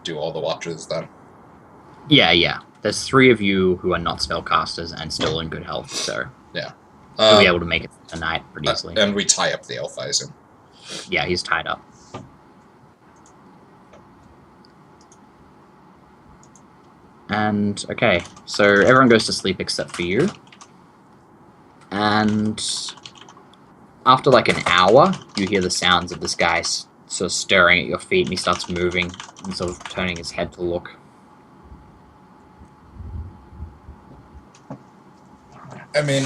do all the watches then. Yeah. There's 3 of you who are not spellcasters and still in good health, so Yeah. you'll be able to make it a night pretty easily. And we tie up the elf, I assume. Yeah, he's tied up. And, okay, so everyone goes to sleep except for you. And after like an hour, you hear the sounds of this guy sort of stirring at your feet, and he starts moving and sort of turning his head to look. I mean,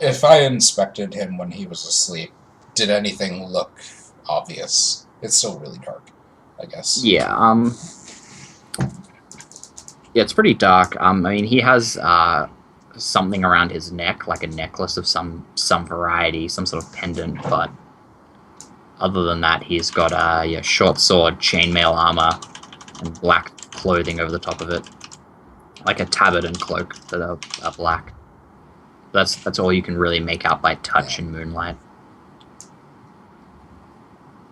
if I inspected him when he was asleep, did anything look obvious? It's still really dark, I guess. Yeah, yeah, it's pretty dark. I mean, he has something around his neck, like a necklace of some variety, some sort of pendant, but other than that, he's got a short sword, chainmail armor, and black clothing over the top of it, like a tabard and cloak that are black. That's all you can really make out by touch in moonlight.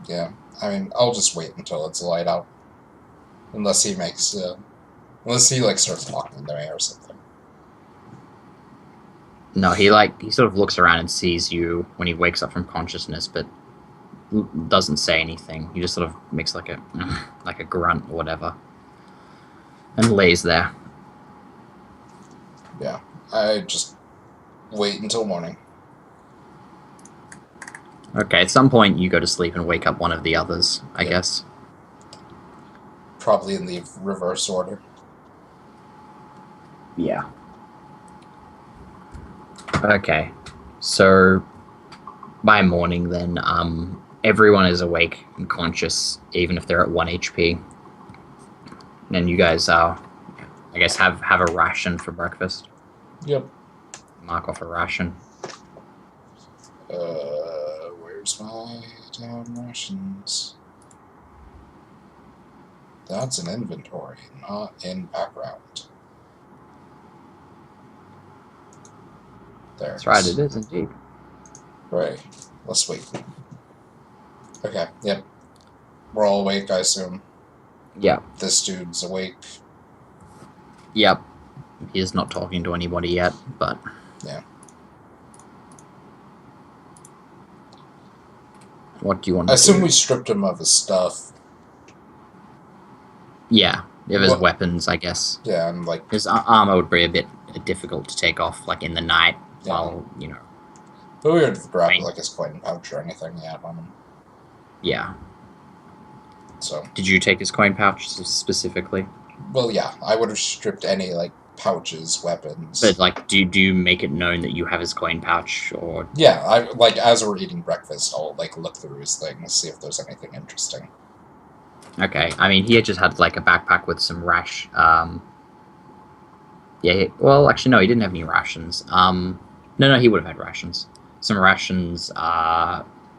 Yeah, I mean, I'll just wait until it's light out, unless he makes, unless he like starts talking to me or something. No, he sort of looks around and sees you when he wakes up from consciousness, but doesn't say anything. He just sort of makes like a grunt or whatever, and lays there. Yeah, I just wait until morning. Okay, at some point you go to sleep and wake up one of the others, I guess. Probably in the reverse order. Yeah. Okay, so by morning then, everyone is awake and conscious, even if they're at 1 HP. And you guys, I guess, have a ration for breakfast. Yep. Mark off a ration. Where's my damn rations? That's an inventory, not in background. There. That's right, it is indeed. Right. Let's wait. Okay, yep. We're all awake, I assume. Yep. This dude's awake. Yep. He is not talking to anybody yet, but... Yeah. What do you want to do? I assume we stripped him of his stuff. Yeah, of his weapons, I guess. Yeah, and like... His armor would be a bit difficult to take off, like, in the night, while, you know... But we would grab, like, his coin pouch or anything he had on him. Yeah. So... Did you take his coin pouch, specifically? Well, yeah. I would have stripped any, like, pouches, weapons. But, like, do you make it known that you have his coin pouch, or... Yeah, like, as we're eating breakfast, I'll, like, look through his things, see if there's anything interesting. Okay, I mean, he just had, like, a backpack with some yeah, well, actually, no, he didn't have any rations. No, he would have had rations. Some rations,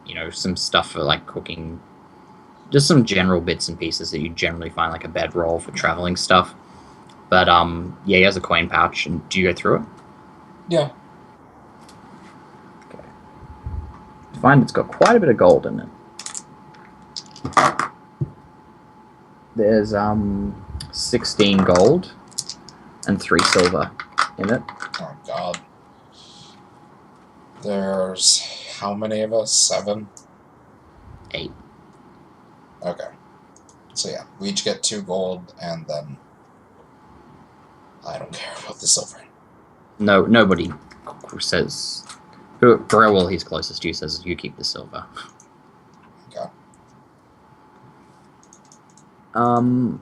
you know, some stuff for, like, cooking. Just some general bits and pieces that you generally find, like, a bedroll for traveling stuff. But, yeah, he has a coin pouch, and do you go through it? Yeah. Okay. You find it's got quite a bit of gold in it. There's, 16 gold and 3 silver in it. Oh, God. There's... how many of us? 7? 8. Okay. So, yeah, we each get 2 gold, and then... I don't care about the silver. No, nobody says... Brewell, he's closest to you, says you keep the silver. Okay. And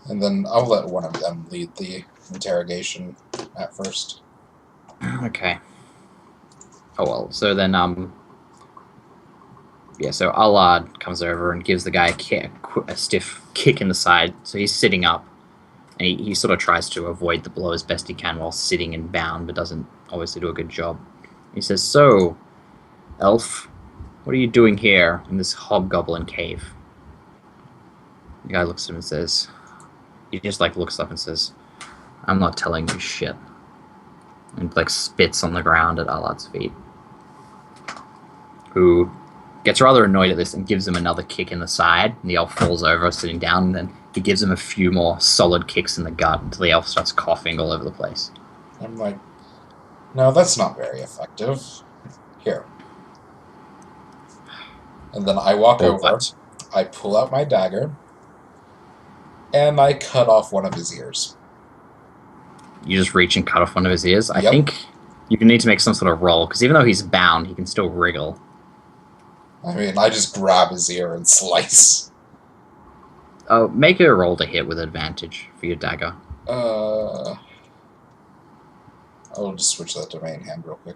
then I'll let one of them lead the interrogation at first. Okay. Oh well, so then, yeah, so Allard comes over and gives the guy a stiff kick in the side, so he's sitting up, and he sort of tries to avoid the blow as best he can while sitting and bound, but doesn't obviously do a good job. He says, "So, elf, what are you doing here in this hobgoblin cave?" The guy looks at him and says, he just, like, looks up and says, "I'm not telling you shit." and like spits on the ground at Alad's feet, who gets rather annoyed at this and gives him another kick in the side, and the elf falls over, sitting down, and then he gives him a few more solid kicks in the gut until the elf starts coughing all over the place. I'm like, no, that's not very effective. Here. And then I walk over, I pull out my dagger, and I cut off one of his ears. You just reach and cut off one of his ears? I Yep. think you can need to make some sort of roll, because even though he's bound, he can still wriggle. I mean, I just grab his ear and slice. Oh, make a roll to hit with advantage for your dagger. I'll just switch that to main hand real quick.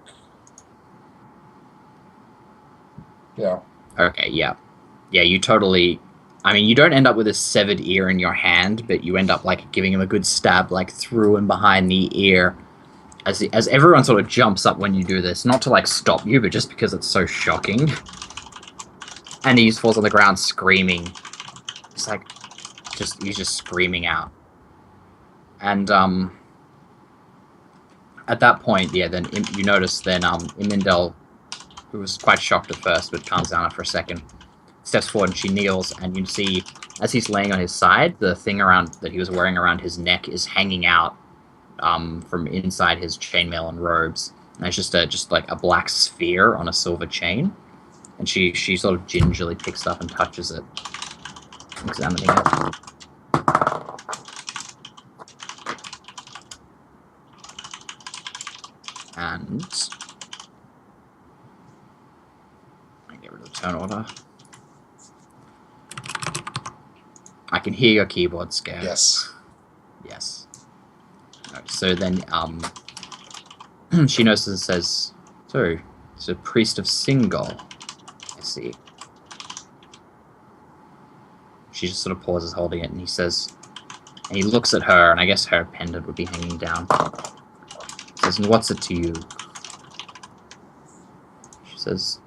Yeah. Okay, yeah. Yeah, you totally... I mean, you don't end up with a severed ear in your hand, but you end up, like, giving him a good stab, like, through and behind the ear. As everyone sort of jumps up when you do this, not to, like, stop you, but just because it's so shocking. And he just falls on the ground screaming. It's like... he's just screaming out. And, at that point, yeah, then you notice then, Imindel, who was quite shocked at first, but calms down after a second, steps forward and she kneels, and you see, as he's laying on his side, the thing that he was wearing around his neck is hanging out, from inside his chainmail and robes. And it's just like a black sphere on a silver chain. And she sort of gingerly picks it up and touches it, examining it. And I get rid of the turn order. I can hear your keyboard, Scare. Yes. Yes. Right, so then, she notices and says, "So, it's a priest of Singol. I see." She just sort of pauses holding it, and he says, and he looks at her, and I guess her pendant would be hanging down. He says, "And what's it to you?" She says,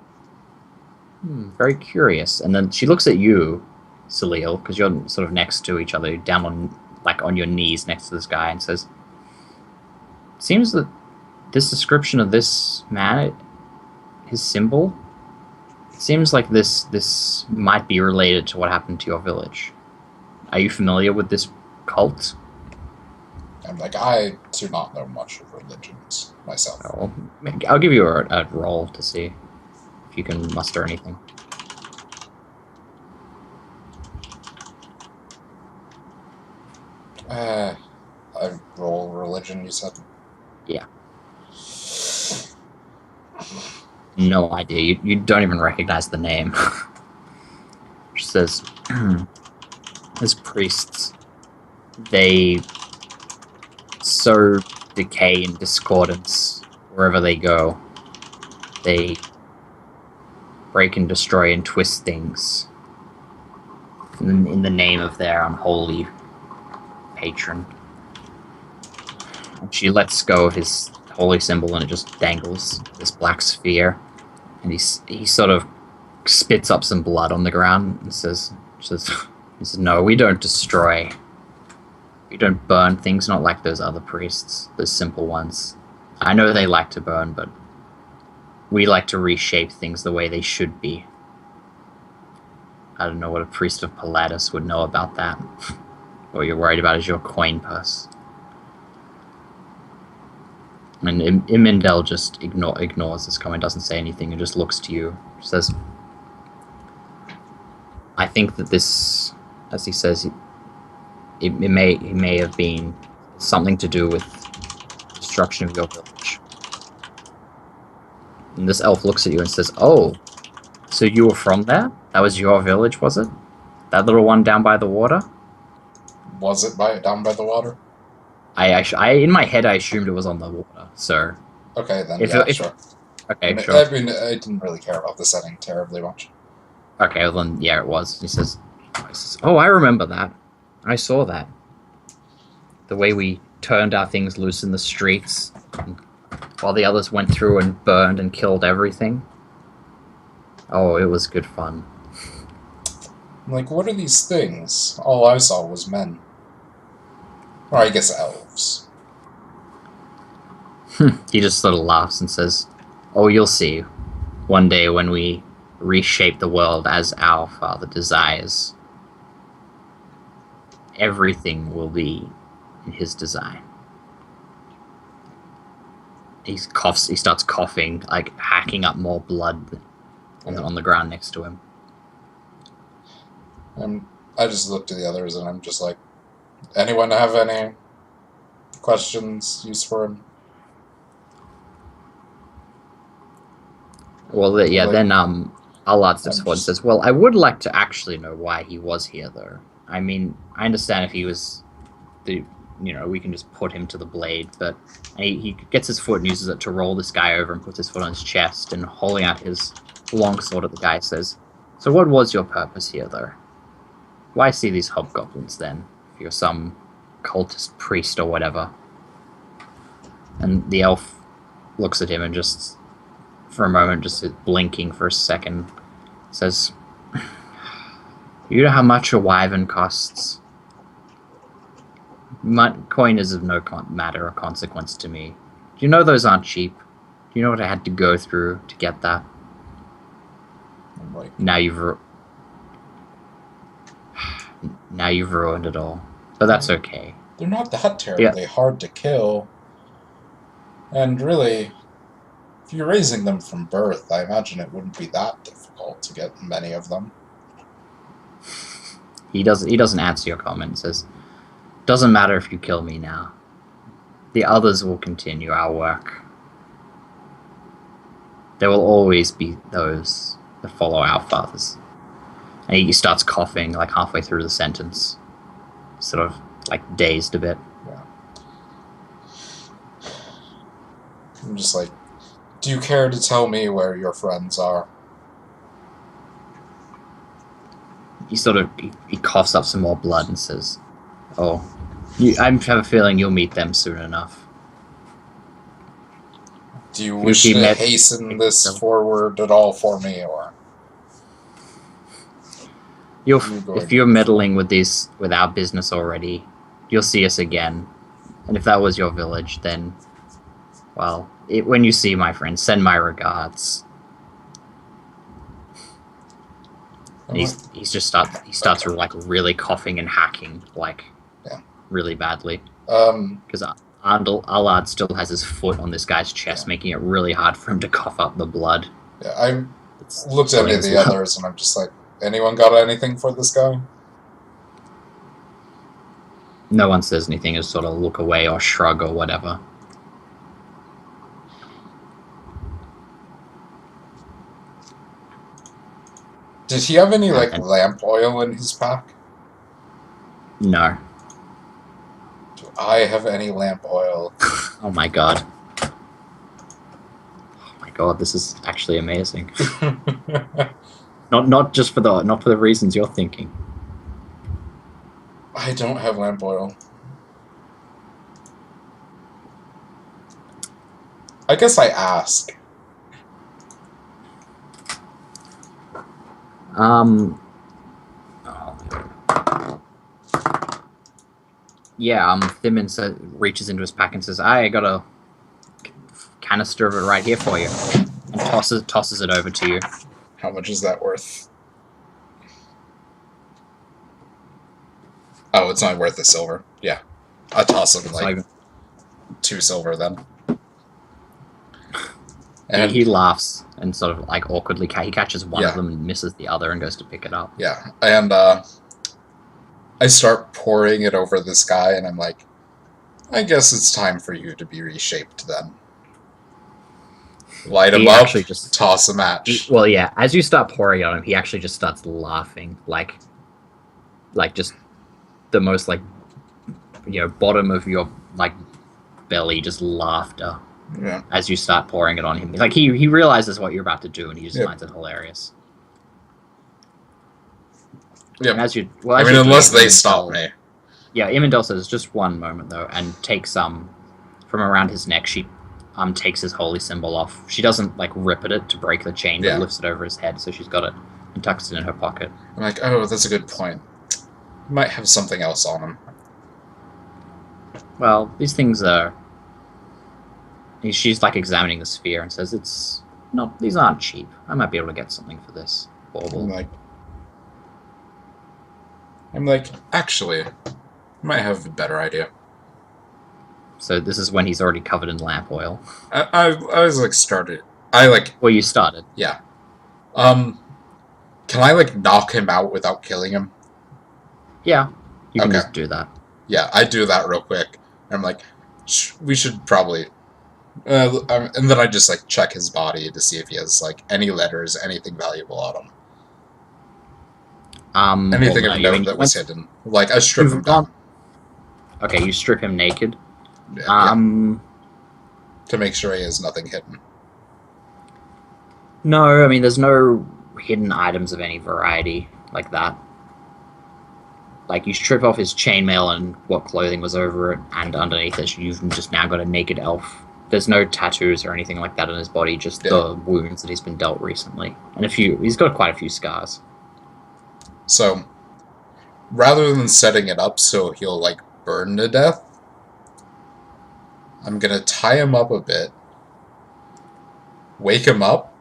"Very curious." And then she looks at you, Salil, because you're sort of next to each other, down on your knees next to this guy, and says, "Seems that this description of this man, his symbol, it seems like this might be related to what happened to your village. Are you familiar with this cult?" I'm like, I do not know much of religions myself. Oh, I'll give you a roll to see if you can muster anything. I roll religion, you said? Yeah. No idea. You don't even recognize the name. She says, as priests, they sow decay and discordance wherever they go. They break and destroy and twist things in the name of their unholy patron. And she lets go of his holy symbol, and it just dangles, this black sphere. And he sort of spits up some blood on the ground and says, "No, we don't destroy. We don't burn things, not like those other priests, those simple ones. I know they like to burn, but we like to reshape things the way they should be." I don't know what a priest of Pilatus would know about that. What you're worried about is your coin purse. And Imindel just ignores this comment, doesn't say anything, and just looks to you. Says, "I think that this," as he says, it may have been something to do with the destruction of your village." And this elf looks at you and says, "Oh, so you were from there? That was your village, was it? That little one down by the water?" Was it down by the water? I in my head I assumed it was on the water, sir. Okay, then, sure. Okay, I sure. mean, I didn't really care about the setting terribly much. Okay, well then, yeah, it was. He says, "Oh, I remember that. I saw that. The way we turned our things loose in the streets, while the others went through and burned and killed everything. Oh, it was good fun." I'm like, what are these things? All I saw was men. Or I guess elves. He just sort of laughs and says, "Oh, you'll see. One day when we reshape the world as our Father desires, everything will be in His design." He coughs. He starts coughing, like hacking up more blood on the ground next to him. I just look to the others and I'm just like, anyone have any questions used for him? Well, yeah. Like, Then Allard steps forward and says, "Well, I would like to actually know why he was here, though. I mean, I understand if he was we can just put him to the blade, but he gets his foot and uses it to roll this guy over and puts his foot on his chest, and holding out his long sword at the guy says, "So what was your purpose here, though? Why see these hobgoblins, then, if you're some cultist priest or whatever?" And the elf looks at him and just, for a moment, just blinking for a second, says, "You know how much a wyvern costs? Coin is of no matter or consequence to me. Do you know those aren't cheap? Do you know what I had to go through to get that? like, Now you've ruined it all. But that's okay." they're not that terribly hard to kill. And really, if you're raising them from birth, I imagine it wouldn't be that difficult to get many of them. He doesn't answer your comment and says, "Doesn't matter if you kill me now. The others will continue our work. There will always be those that follow our fathers." And he starts coughing like halfway through the sentence, sort of like dazed a bit. Yeah. I'm just like, do you care to tell me where your friends are? He coughs up some more blood and says, "Oh, I have a feeling you'll meet them soon enough." Do you wish to hasten this forward at all for me, or? If you're meddling with our business already, you'll see us again. And if that was your village, then, well, when you see my friend, send my regards. And he starts like really coughing and hacking really badly. Because Allard still has his foot on this guy's chest, making it really hard for him to cough up the blood. Yeah, I looked at the others and I'm just like, anyone got anything for this guy? No one says anything, just sort of look away or shrug or whatever. Did he have any lamp oil in his pack? No. Do I have any lamp oil? Oh my god. Oh my god, this is actually amazing. Not just for the reasons you're thinking. I don't have lamp oil. I guess I ask. Yeah, Thimmins reaches into his pack and says, "I got a canister of it right here for you," and tosses it over to you. How much is that worth? Oh, it's not worth the silver. Yeah. I toss him 2 silver then. And he laughs and sort of awkwardly he catches one of them and misses the other and goes to pick it up. Yeah, and I start pouring it over this guy and I'm like, I guess it's time for you to be reshaped then. Light him up, just toss a match. Well, yeah, as you start pouring on him, he actually just starts laughing, like just the most bottom of your belly, just laughter. Yeah. As you start pouring it on him, he realizes what you're about to do, and he just finds it hilarious. Yeah. Unless they stop me. Yeah, Imendel says, "Just one moment though," and takes from around his neck. She takes his holy symbol off. She doesn't rip at it to break the chain, but lifts it over his head, so she's got it and tucks it in her pocket. I'm like, oh, that's a good point. He might have something else on him. Well, these things are. She's like examining the sphere and says, "It's not. These aren't cheap. I might be able to get something for this bauble." I'm like, actually, I might have a better idea. So this is when he's already covered in lamp oil. I was like started. Well, you started. Yeah. Can I like knock him out without killing him? Yeah, you can just do that. Yeah, I do that real quick. I'm like, we should probably. And then I just like check his body to see if he has like any letters, anything valuable on him. Anything of note that was hidden. Like I strip him down. Okay, you strip him naked. Yeah. To make sure he has nothing hidden. No, I mean there's no hidden items of any variety like that. Like you strip off his chainmail and what clothing was over it, and underneath it you've just now got a naked elf. There's no tattoos or anything like that on his body, just the wounds that he's been dealt recently. And he's got quite a few scars. So, rather than setting it up so he'll, like, burn to death, I'm gonna tie him up a bit, wake him up,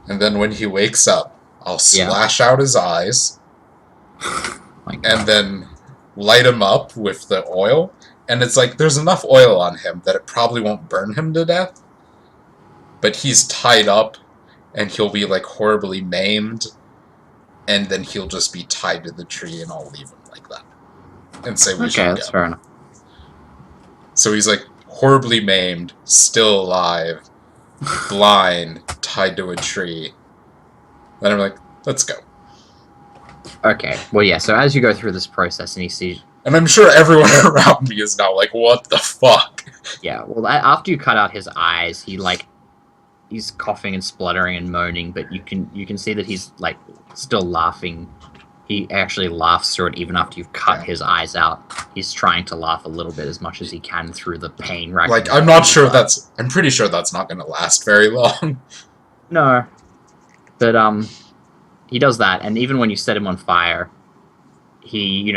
and then when he wakes up, I'll slash out his eyes, and then light him up with the oil. And it's like, there's enough oil on him that it probably won't burn him to death. But he's tied up, and he'll be, like, horribly maimed. And then he'll just be tied to the tree, and I'll leave him like that. And say we should go. Okay, that's fair enough. So he's, like, horribly maimed, still alive, blind, tied to a tree. Then I'm like, let's go. Okay, well, yeah, so as you go through this process and you see... And I'm sure everyone around me is now like, what the fuck? Yeah, well, after you cut out his eyes, he's coughing and spluttering and moaning, but you can see that he's, like, still laughing. He actually laughs through it even after you've cut his eyes out. He's trying to laugh a little bit as much as he can through the pain. Like, I'm not sure I'm pretty sure that's not going to last very long. No. But, he does that, and even when you set him on fire, he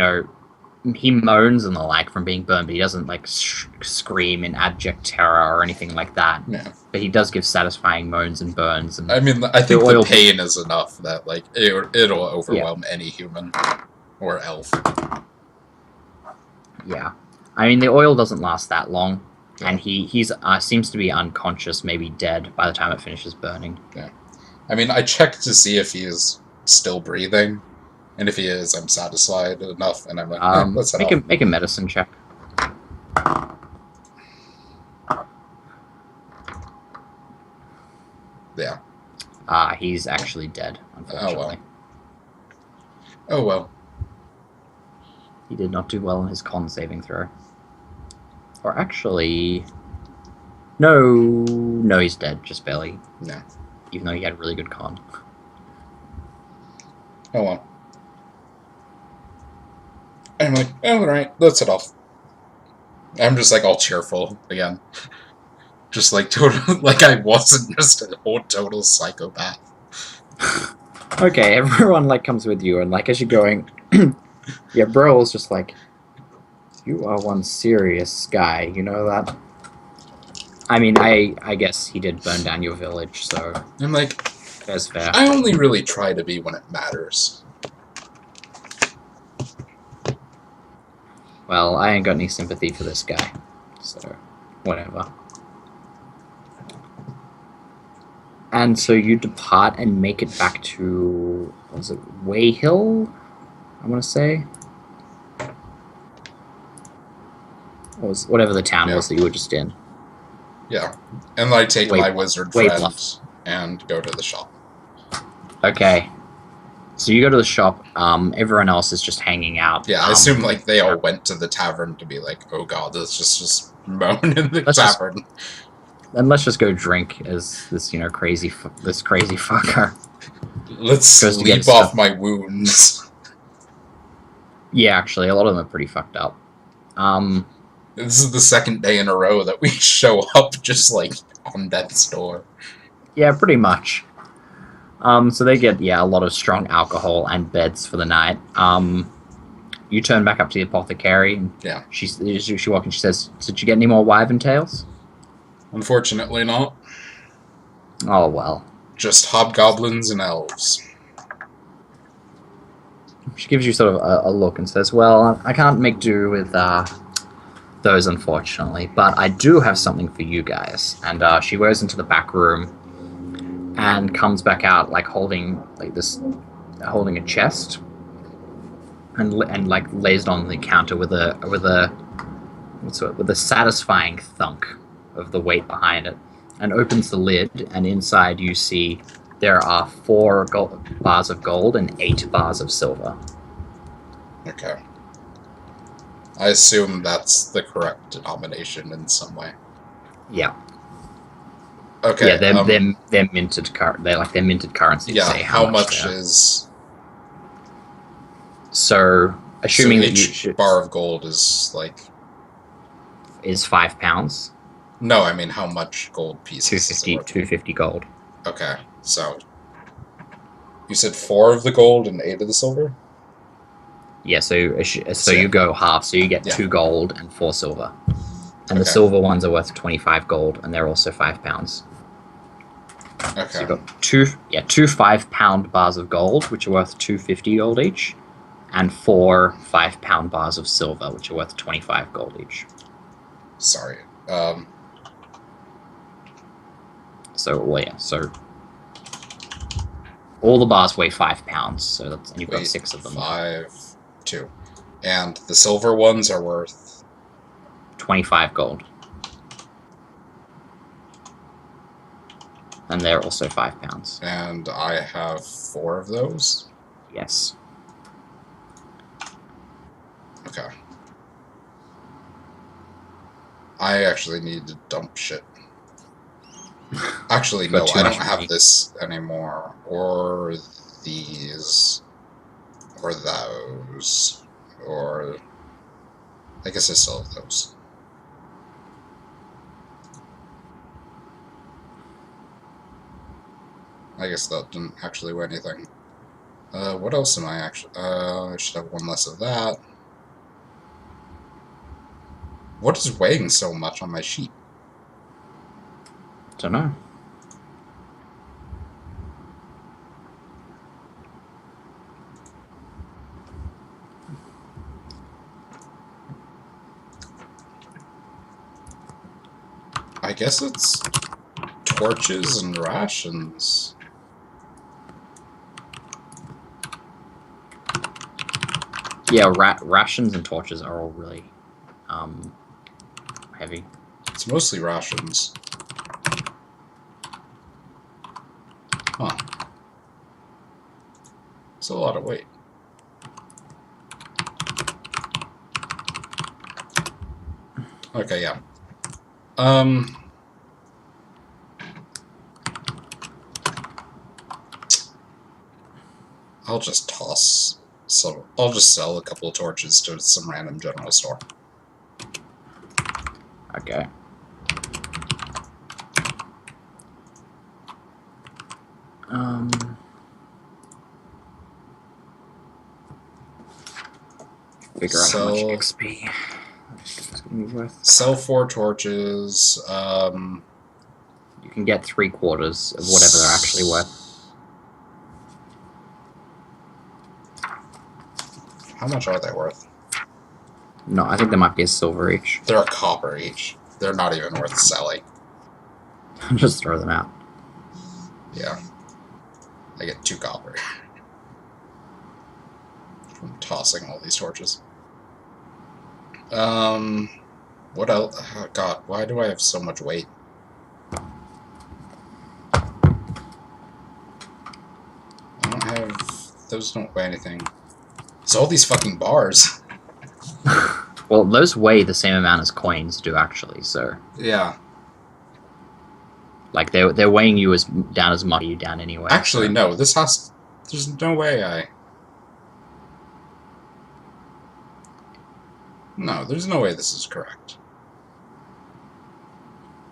moans and the like from being burned, but he doesn't, like, scream in abject terror or anything like that. Yeah. But he does give satisfying moans and burns. And I mean, I think the pain is enough that, like, it'll overwhelm any human or elf. Yeah. I mean, the oil doesn't last that long, and he seems to be unconscious, maybe dead, by the time it finishes burning. Yeah. I mean, I checked to see if he is still breathing. And if he is, I'm satisfied enough, and I'm like, let's head off. Make a medicine check. Yeah. He's actually dead, unfortunately. Oh well. He did not do well in his con saving throw. Or actually... No, he's dead, just barely. No. Even though he had a really good con. Oh well. I'm like, alright, let's head off. I'm just like all cheerful again. Just like total, like I wasn't just a whole total psychopath. Okay, everyone like comes with you, and like as you're going, yeah, Burl's just like, you are one serious guy, you know that? I mean, I guess he did burn down your village, so I'm like, that's fair. I only really try to be when it matters. Well, I ain't got any sympathy for this guy, so whatever. And so you depart and make it back to, what was it, Wayhill, I want to say? Whatever the town was that you were just in. Yeah, and I take my wizard friend and go to the shop. Okay. So you go to the shop, everyone else is just hanging out. Yeah, I assume, like, they all went to the tavern to be like, oh god, let's just moan in the tavern. Then let's just go drink as this, crazy fucker. Let's sleep off my wounds. Yeah, actually, a lot of them are pretty fucked up. This is the second day in a row that we show up just, like, on death's door. Yeah, pretty much. So they get, a lot of strong alcohol and beds for the night. You turn back up to the apothecary, and she walks and she says, did you get any more wyvern tails? Unfortunately not. Oh well. Just hobgoblins and elves. She gives you sort of a look and says, well, I can't make do with those, unfortunately, but I do have something for you guys. And she goes into the back room and comes back out, like, holding a chest, and like lays it on the counter with a satisfying thunk of the weight behind it, and opens the lid, and inside you see there are 4 bars of gold and 8 bars of silver. Okay. I assume that's the correct denomination in some way. Yeah. Okay. Yeah, they're minted they're minted currency. Yeah. To say how much is? So, assuming that each bar of gold is like is £5. No, I mean how much gold pieces? 250 gold. Okay, so you said 4 of the gold and 8 of the silver. Yeah, so you go half, so you get 2 gold and 4 silver, and the silver ones are worth 25 gold, and they're also £5. Okay. So you got two 5-pound bars of gold, which are worth 250 gold each, and 4 5-pound bars of silver, which are worth 25 gold each. Sorry. So all the bars weigh 5 pounds, so that's, and you've got 6 of them. 2. And the silver ones are worth 25 gold. And they're also 5 pounds. And I have 4 of those? Yes. Okay. I actually need to dump shit. Actually, no, I don't have this anymore. Or these. Or those. Or... I guess I still have those. I guess that didn't actually weigh anything. What else am I actually... I should have 1 less of that. What is weighing so much on my sheet? Don't know. I guess it's torches and rations. Yeah, rations and torches are all really heavy. It's mostly rations. Huh. It's a lot of weight. Okay, yeah. I'll just toss. So I'll just sell a couple of torches to some random general store. Okay. Figure out how much XP it's gonna be worth. Sell 4 torches. You can get 3/4 of whatever they're actually worth. How much are they worth? No, I think there might be a silver each. They're a copper each. They're not even worth selling. Just throw them out. Yeah. I get 2 copper. From tossing all these torches. What else? Oh, God, why do I have so much weight? I don't have... Those don't weigh anything. It's all these fucking bars. Well, those weigh the same amount as coins do, actually, so... Yeah. Like, they're weighing you down as much as you down anyway. Actually, so. no, this has... There's no way I... No, there's no way this is correct.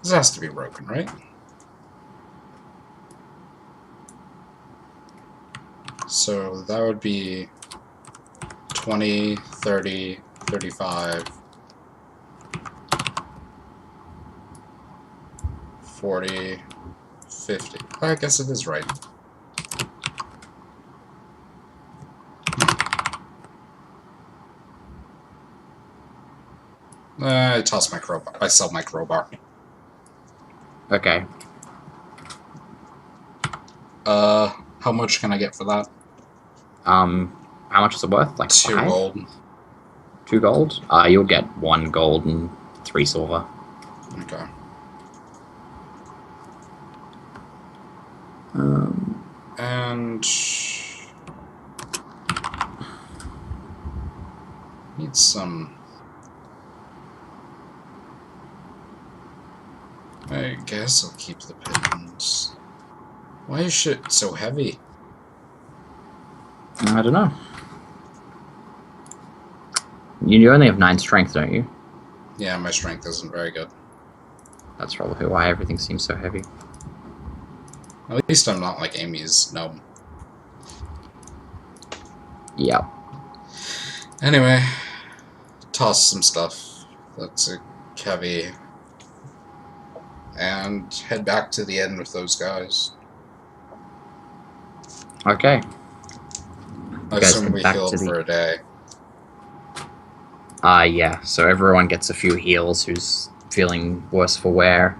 This has to be broken, right? So that would be 20, 30, 35. 40, 50. I guess it is right. I toss my crowbar. I sell my crowbar. Okay. How much can I get for that? How much is it worth? Like 2 5? gold. 2 gold? You'll get 1 gold and 3 silver. Okay. And need some. I guess I'll keep the pittance. Why is shit so heavy? I don't know. You only have 9 strength, don't you? Yeah, my strength isn't very good. That's probably why everything seems so heavy. At least I'm not like Amy's gnome. Yeah. Anyway, toss some stuff that's heavy and head back to the inn with those guys. Okay. I assume we healed for a day. Yeah, so everyone gets a few heals who's feeling worse for wear.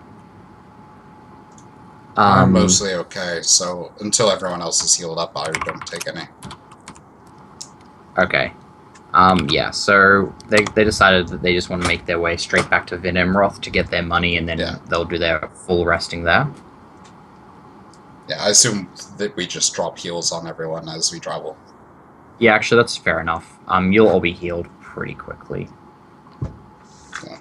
I'm mostly okay, so until everyone else is healed up, I don't take any. Okay. Yeah, so they decided that they just want to make their way straight back to Vinimroth to get their money, and then they'll do their full resting there. Yeah, I assume that we just drop heals on everyone as we travel. Yeah, actually, that's fair enough. You'll all be healed pretty quickly. Yeah.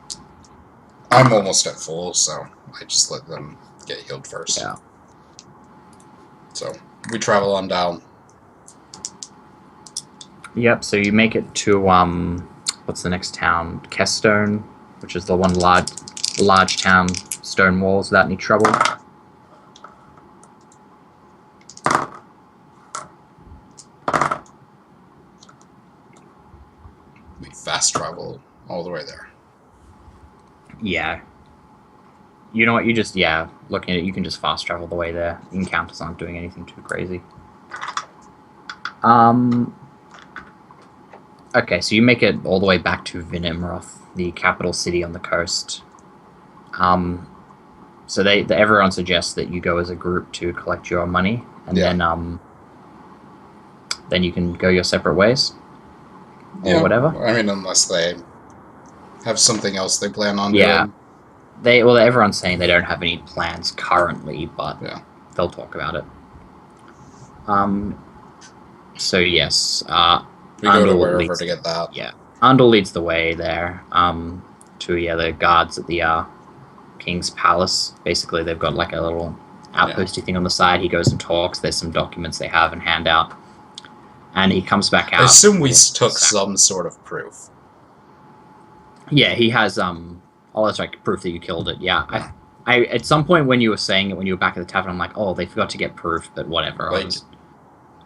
I'm almost at full, so I just let them get healed first. Yeah. So, we travel on down. Yep, so you make it to, what's the next town? Kestone, which is the one large town, stone walls without any trouble. We fast travel all the way there. Yeah. You know what, looking at it, you can just fast travel the way there. Encounters aren't doing anything too crazy. Okay, so you make it all the way back to Vinimroth, the capital city on the coast. So everyone suggests that you go as a group to collect your money, and then you can go your separate ways, or whatever. I mean, unless they have something else they plan on doing. Everyone's saying they don't have any plans currently, but they'll talk about it. So yes, we go to wherever to get that. Yeah, Andal leads the way there. To the guards at the king's palace. Basically, they've got like a little outposty thing on the side. He goes and talks. There's some documents they have and hand out, and he comes back out. I assume we took some sort of proof. Yeah, he has that's like proof that you killed it. Yeah, I at some point when you were saying it when you were back at the tavern, I'm like, oh, they forgot to get proof, but whatever.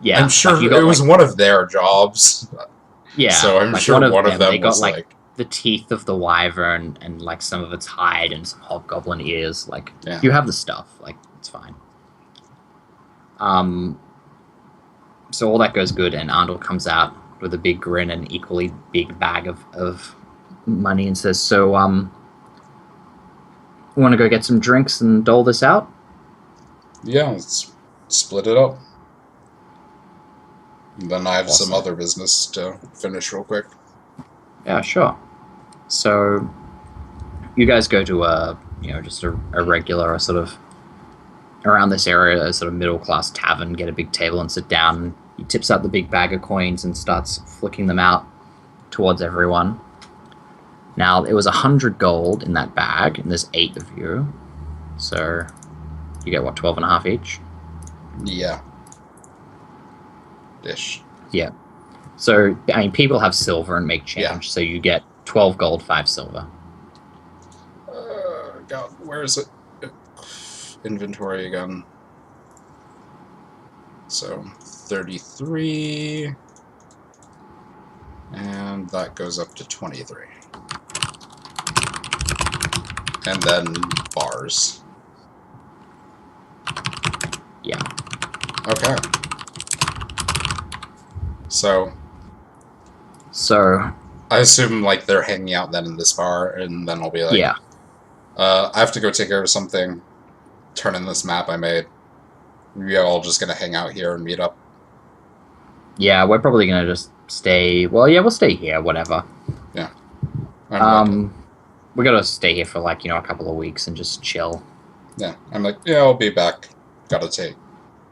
I'm sure it was one of their jobs. Yeah, so I'm sure one of them they got was like the teeth of the wyvern and like some of its hide and some hobgoblin ears. Like you have the stuff, like it's fine. So all that goes good, and Andal comes out with a big grin and equally big bag of money and says, "So, want to go get some drinks and dole this out?" Yeah, let's split it up. And then I have some other business to finish real quick. Yeah, sure. So, you guys go to just a regular sort of around this area, a sort of middle class tavern, get a big table and sit down. And he tips out the big bag of coins and starts flicking them out towards everyone. Now, it was 100 gold in that bag, and there's 8 of you. So, you get, 12.5 each? Yeah. Ish. Yeah. So, I mean, people have silver and make change, so you get 12 gold, 5 silver. God, where is it? Inventory again. So, 33. And that goes up to 23. And then bars. Yeah. Okay. So I assume like they're hanging out then in this bar, and then I'll be like, yeah. I have to go take care of something. Turn in this map I made. We're all just gonna hang out here and meet up. Yeah, we're probably gonna just stay. Well, yeah, we'll stay here. Whatever. Yeah. We gotta stay here for like a couple of weeks and just chill. Yeah, I'm like, yeah, I'll be back. Gotta take.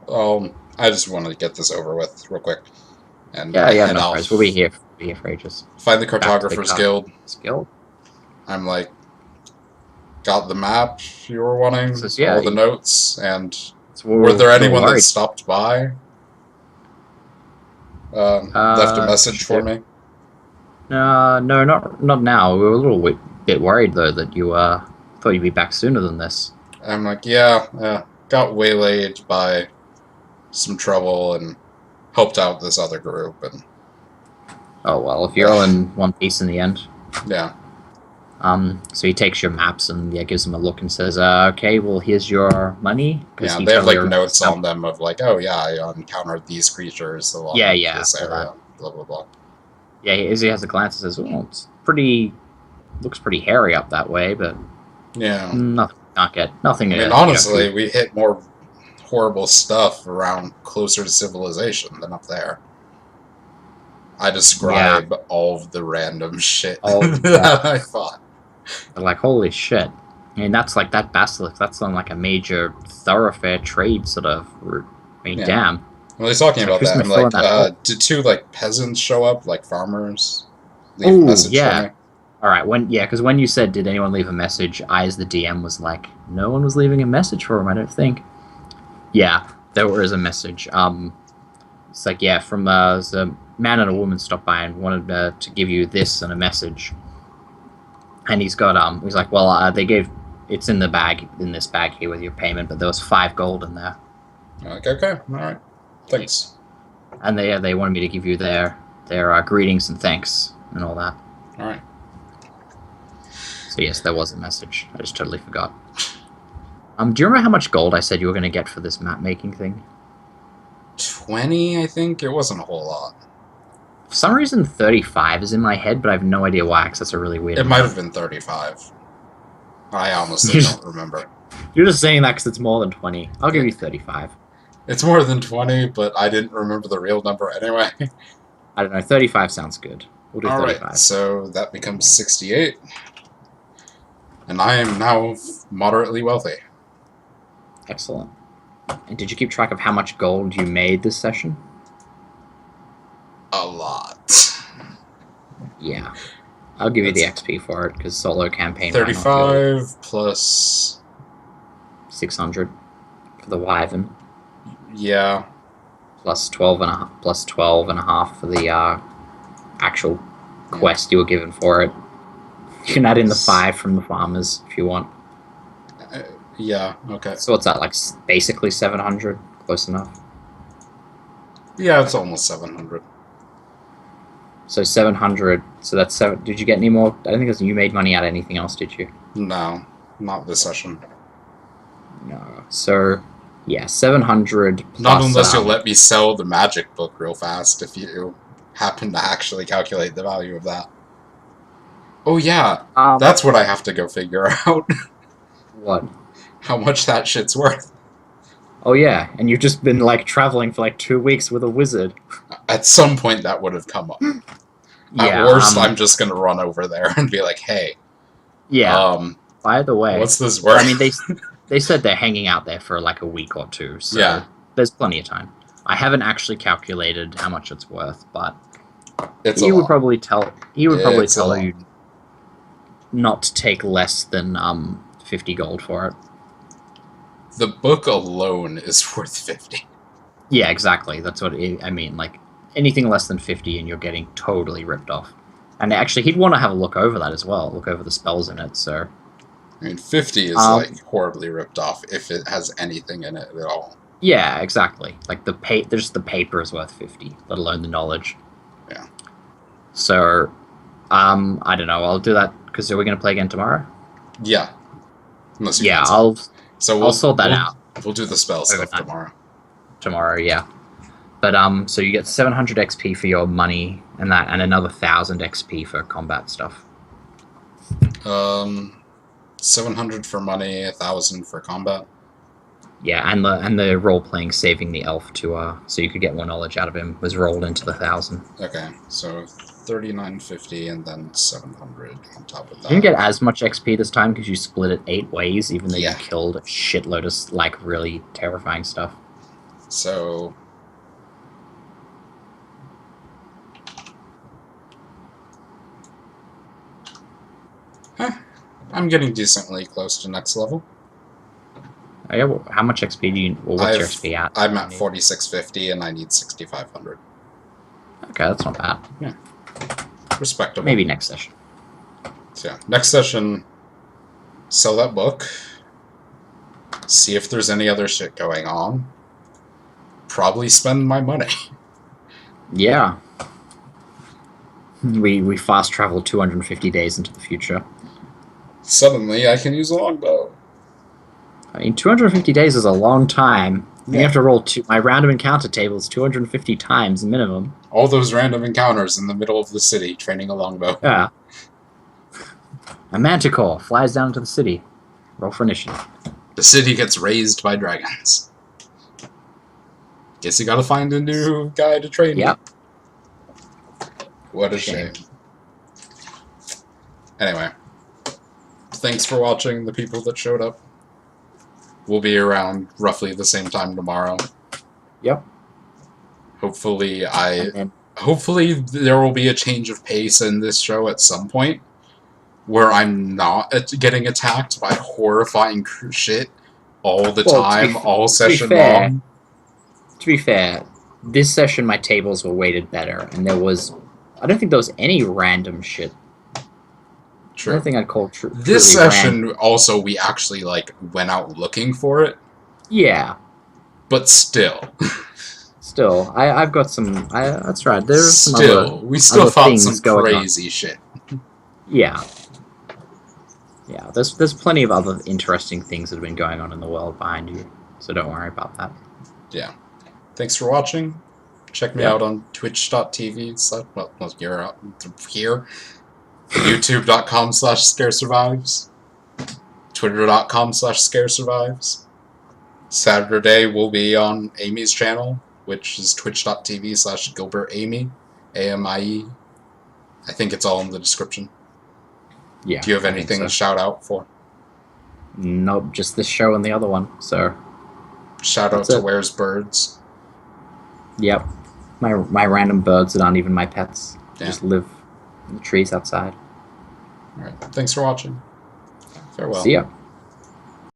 I just want to get this over with real quick. And yeah, head no off. worries. We'll be here for ages. Find the Cartographer's Guild. Guild. I'm like, got the map you were wanting, all the notes, and were there anyone that stopped by? Left a message for me? No, not now. We were a little bit worried though that you thought you'd be back sooner than this. I'm like, yeah, got waylaid by some trouble and helped out this other group. And oh well, if you're all in one piece in the end. Yeah. So he takes your maps and gives them a look and says, "Okay, well, here's your money." Yeah, they have like notes on them of like, "Oh yeah, I encountered these creatures along this area." Blah blah blah. Yeah, as he has a glance and says, "Well, looks pretty hairy up that way, but yeah, nothing." I mean, honestly, we hit more horrible stuff around closer to civilization than up there. I describe all of the random shit that I fought. Like, holy shit. I mean, that's like that basilisk. That's on like a major thoroughfare trade sort of. I mean, damn. Well, he's talking about that. I'm like, did two like peasants show up, like farmers? Leave a message for me? All right. Because when you said, "Did anyone leave a message?" I, as the DM, was like, "No one was leaving a message for him. I don't think." Yeah, there was a message. It's like from a man and a woman stopped by and wanted to give you this and a message. And he's got he's like, well, they gave it's in this bag here with your payment, but there was 5 gold in there. Okay, all right, thanks. And they wanted me to give you their greetings and thanks and all that. All right. So yes, there was a message. I just totally forgot. Do you remember how much gold I said you were going to get for this map making thing? 20, I think. It wasn't a whole lot. For some reason, 35 is in my head, but I have no idea why, because that's a really weird It might have been 35. I honestly don't remember. You're just saying that because it's more than 20. I'll give you 35. It's more than 20, but I didn't remember the real number anyway. I don't know. 35 sounds good. We'll do 35. Alright, so that becomes 68. And I am now moderately wealthy. Excellent. And did you keep track of how much gold you made this session? A lot. Yeah. I'll give you the XP for it, because solo campaign... 35 plus... 600 for the Wyvern. Yeah. Plus 12 and a half for the actual quest you were given for it. You can add in the 5 from the farmers if you want. Yeah, okay. So what's that, like basically 700? Close enough? Yeah, it's almost 700. So 700, so that's 7... Did you get any more? I don't think you made money out of anything else, did you? No, not this session. No. So, yeah, 700 plus... Not unless you'll let me sell the magic book real fast if you happen to actually calculate the value of that. Oh yeah, that's what I have to go figure out. What? How much that shit's worth. Oh yeah, and you've just been like traveling for like 2 weeks with a wizard. At some point that would have come up. At worst, I'm just gonna run over there and be like, hey. Yeah. By the way, what's this worth? I mean, they said they're hanging out there for like a week or 2, so there's plenty of time. I haven't actually calculated how much it's worth, but he would probably tell you not to take less than 50 gold for it. The book alone is worth 50. Yeah, exactly. That's what I mean. Like, anything less than 50 and you're getting totally ripped off. And actually, he'd want to have a look over that as well. Look over the spells in it, so... I mean, 50 is, like, horribly ripped off if it has anything in it at all. Yeah, exactly. Like, the paper is worth 50, let alone the knowledge. Yeah. So, I don't know. I'll do that, because are we going to play again tomorrow? Yeah. Unless you I'll sort that out. We'll do the spell stuff tomorrow. tomorrow, yeah. But so you get 700 XP for your money and that, and another 1,000 XP for combat stuff. 700 for money, 1,000 for combat. Yeah, and the role playing saving the elf to so you could get more knowledge out of him was rolled into the 1,000. Okay, so 3950 and then 700 on top of that. You didn't get as much XP this time because you split it 8 ways, even though you killed a shitload of like really terrifying stuff. So I'm getting decently close to next level. Oh, yeah, well, how much XP do you? Well, what's your XP at? I'm at 4650 and I need 6500. Okay, that's not bad. Yeah, respectable. Maybe next session. So yeah, next session, sell that book. See if there's any other shit going on. Probably spend my money. Yeah. We fast travel 250 days into the future. Suddenly, I can use a longbow. I mean, 250 days is a long time. Yeah. You have to roll my random encounter table is 250 times minimum. All those random encounters in the middle of the city, training a longbow. Yeah. A manticore flies down into the city. Roll for initiative. The city gets razed by dragons. Guess you gotta find a new guy to train. Yep. What a shame. Anyway. Thanks for watching, the people that showed up. We'll be around roughly the same time tomorrow. Yep. Hopefully there will be a change of pace in this show at some point where I'm not getting attacked by horrifying shit all the time, all session long. To be fair, this session my tables were weighted better, and I don't think there was any random shit. True. I don't think I'd call this session also we actually like went out looking for it. Yeah. But still. Still, I've got some. That's right. There's some we still found some crazy shit. Yeah. Yeah. There's plenty of other interesting things that have been going on in the world behind you, so don't worry about that. Yeah. Thanks for watching. Check me out on twitch.tv. Well, you're out here. YouTube.com/scaresurvives. Twitter.com/scaresurvives. Saturday will be on Amy's channel, which is twitch.tv/GilbertAmy. AMIE. I think it's all in the description. Yeah. Do you have anything to shout out for? Nope, just this show and the other one. So. Shout out to Where's Birds. Yep. My random birds that aren't even my pets. Yeah. Just live in the trees outside. Alright. Thanks for watching. Farewell. See ya.